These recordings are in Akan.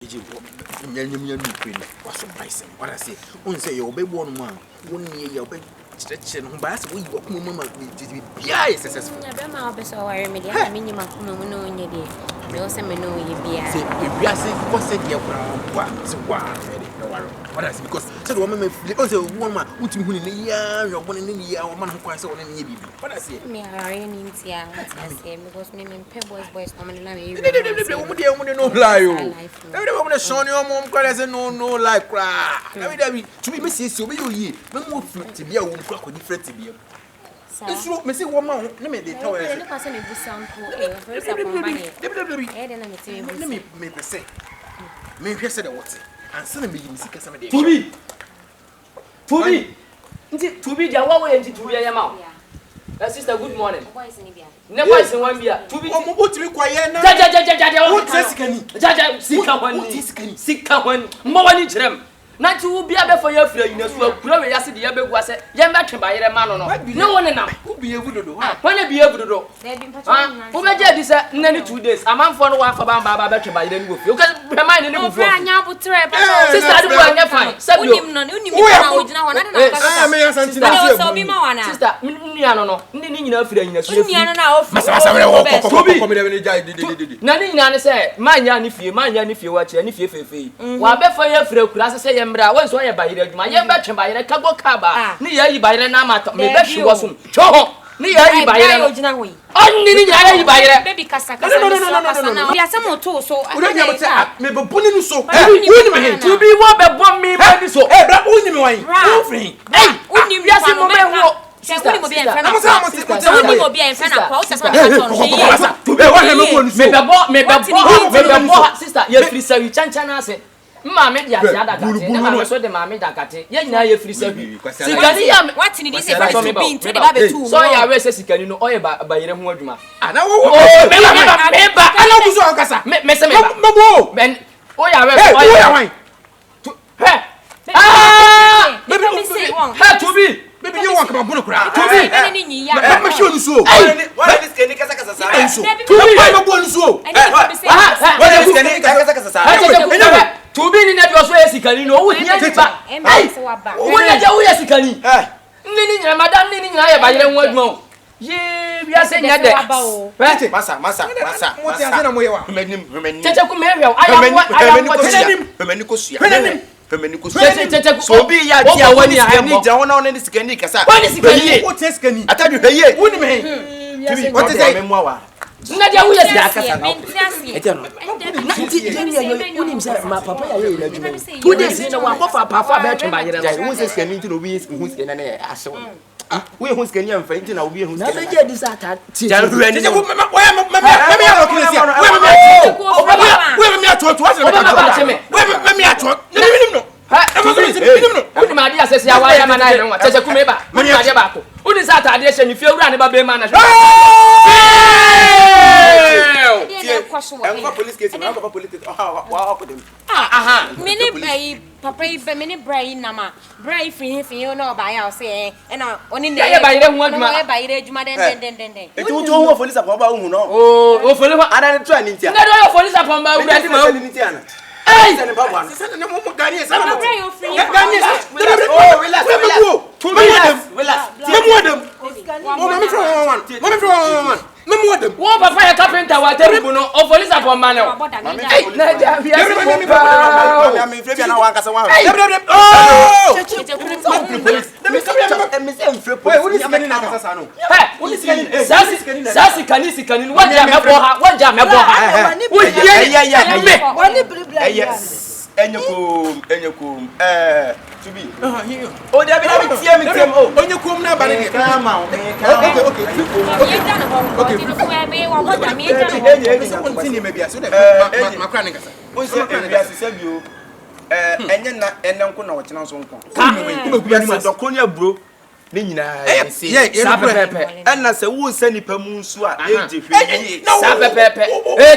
What's surprising? What I say? One say you'll be one man, 1 year you'll be stretching home by us. We walk mama with be successful. I'll be so worried. I mean, you must know in your day. They also may know you be a. Say, if we are saying, what's it? You're what I say? Because said the woman may because a woman who to win in a year, you're one in a year, or man who quite so in a year. What I say? Me are in India, because me and Pebbles boys normally lie. No lie. Every woman is showing your mom cries and no like cry. Every to be Mrs. So you no more flip to be a woman crack with different to be. It's true, Missy woman, let me tell you. Let me say, maybe said what? And suddenly you see somebody. To be the one way to your mouth. Sister, good morning. Never is in 1 year. To be what to be quiet. Sick one, more than them. Not to be able for your friend, you know, probably as the other was a young man by a man or no one enough. Who be able to do? When be able to do? Who may get this nearly 2 days. A man for one for Baba better by the roof. You can remind him of sister, fine. Sister, once I buy it, my young batch by a cabo caba. Near by the Namato, maybe she wasn't. Choho, near by the original. Only by the baby Cassaca. No. We are some too, so I don't say, maybe putting so. To be what about me, baby, so. But only my friend. Hey, only yes, a moment. Sister, sister, Mamma, yes, I saw the mamma that you free service. What in this being to the baby? So I was a sick, you know, by your word. I know, maybe you want to go cry. To be I'm sure you so. What is Kenny Casacasa? To be in that was where Sikani, no, we get it back. And when you are Sikani, Madame Nini, I by your word more. Ye, we are saying that. Massa, what's the other way? So be ya when you have need down on this Kenny Cassa. What is it? What is Kenny? I tell you, hey, what is a memoir? Nadia will ask my papa. 2 days in a one of our papa better by who's scanning to the wheels who's in an air. We who's can you faint in a wheel who's never yet this attack. My dear says, I am an island. What is a Kumeba? Money at Yabaco. Who is that idea? You feel run about being managed. Police case, I'm a political. Many papa, many brain, Nama, brave free, you know, by our saying, and only by them one by the Madden. It don't know for this upon Bauno. Oh, for them, I don't try anything. I for this upon Bauno. Hey, what a fire carpenter, what terrible of police upon Mano. Yes, and you come, to be. Oh, there be when you come now, but okay. Nina, and I say, who send it per moon swat? Pepe,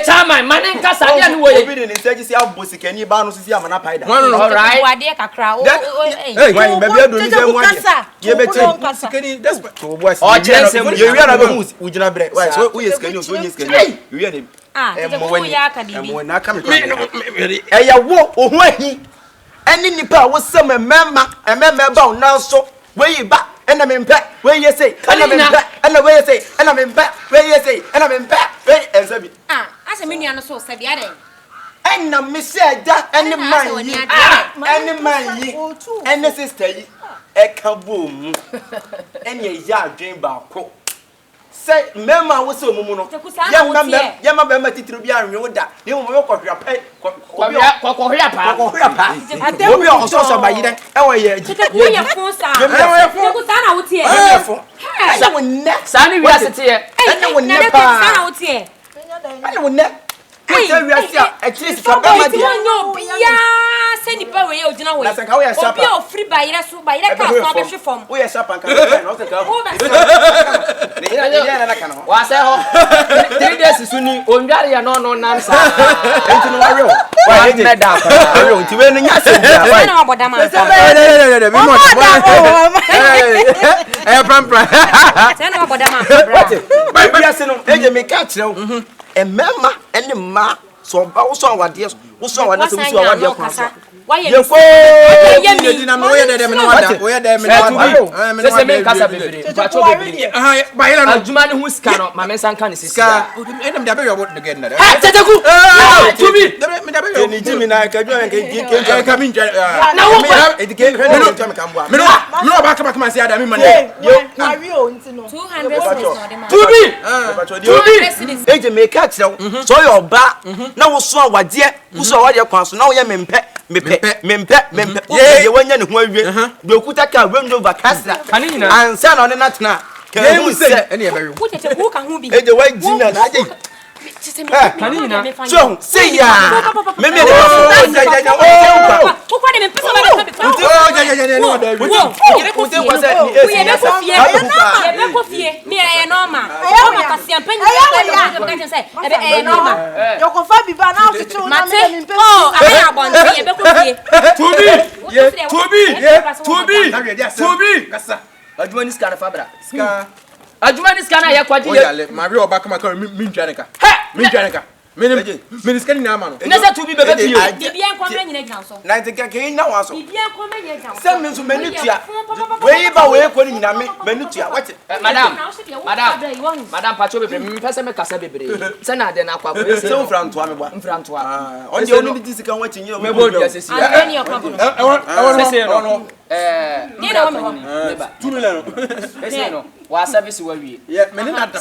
time my man and Cassa, and we didn't instead see how Bossy can you bounce to see a manapide. All right, dear Cacra. Hey, maybe I don't know what you better. Oh, Jensen, you're a moose, would you not break? Why, so we is can you, Tete ya akadibi. Mo na ka me kwa. E ya wo ohu ahi. Eni nipa wo se memema ba ona so we ba ena mempe we ye say ena mempe ena we ye say ena mempe we ye say ena mempe we ensabi. Ase me nua no so se bia den. Ena me se da eni man yi. Eni man yi. Eni sister yi. E ka bom. Eni ya adwen ba ko. Say mema wo se omumu no. Ye ma be ma titiri bi anwe wo da. Ye mo me kohwa pa. Kohwa pa. Obi o so ba yi den. E wo ye ji. Wo ye fon sa. Ku sa na wo tie. E fon. Sa wo ne. Sa ni wi asete ye. E wo ne pa. Sa na wo tie. E wo ne. Say we asia. E chi sika ba ma dia. Ya se ni pa we ye ogina wo. Na sanka wo ye sapa. Obi o free ba yire so ba yire ka so be hwe fom. Wo ye sapa kan na o se ka. Ne ira na kan ho. Wa se ho. 3 days suni onware ya no nansa. Enti no ware ho. Wa ye na da ware ho. Nti we no nya se bia. Wa na oboda ma. Me mo. Pram. Se na oboda ma. Ba bia se no eje me ka kire wo. Emema ene ma so ba wo so awade so wo so awade so wo so awade kwa so. Ye ko ye mi na mo ye de me no wada. Wo ye de me no wada. Me se me kasa bebre. Pacho bebre. Ba hila no. Adwuma ne hu sika no ma me sanka ne sika. Enam da be yo de get na. Teteku. Tubi. Me da be yo. ni jimi na ka jwa ke Ka min jare. na wo edike no to me kan bua. Me no ba ka si ada me man. Yo Ari o nti no. 200 cedis no de ma. Tubi. Eje me ka kire wo. So yo ba na wo so awade wo so awade kwa so na wo ye mempe ye wanya ne ho awie do kuta ka window vakasra ansa na one na tena ka hu se ene ye be yo. Wo tete wo ka hu bi. eje wa jina na aje so say ya me de Wo kwa de me pesa ba de pe. No da. Ye be ko fie. Me e normal. Normal ka si ampa ni say e normal. Yo ko fa bi ba na o tutu na me me pesa. Oh, I abon ye be ko fie. Tubi. Kasa. Adwuma ni sika na fabra. Ska. Adwuma ni sika na ye kwaje ye. Oyale, Maria oba kama ka min dwaneka. Min dwaneka. Me skani na ama no. Na se Tubi bebe fie. Bibia nkwamre nyina gina so. na nti ka ke na wa so Bibia nkwamre nyina gina so. se me so menutua we ba we ko ni nyina me menutua wate Madam pacho bebre me pese me kasa bebre. Se na de na akwa ko se wo frantoa me bua mfrantoa. on de oni di sika wachi nyi o Me bo dia sesi. Ani o kwabo. Sesi no. Ni na wo me ho. Beba. 2 million. Sesi no. Wa service wa wie. Yeah, me ni na da.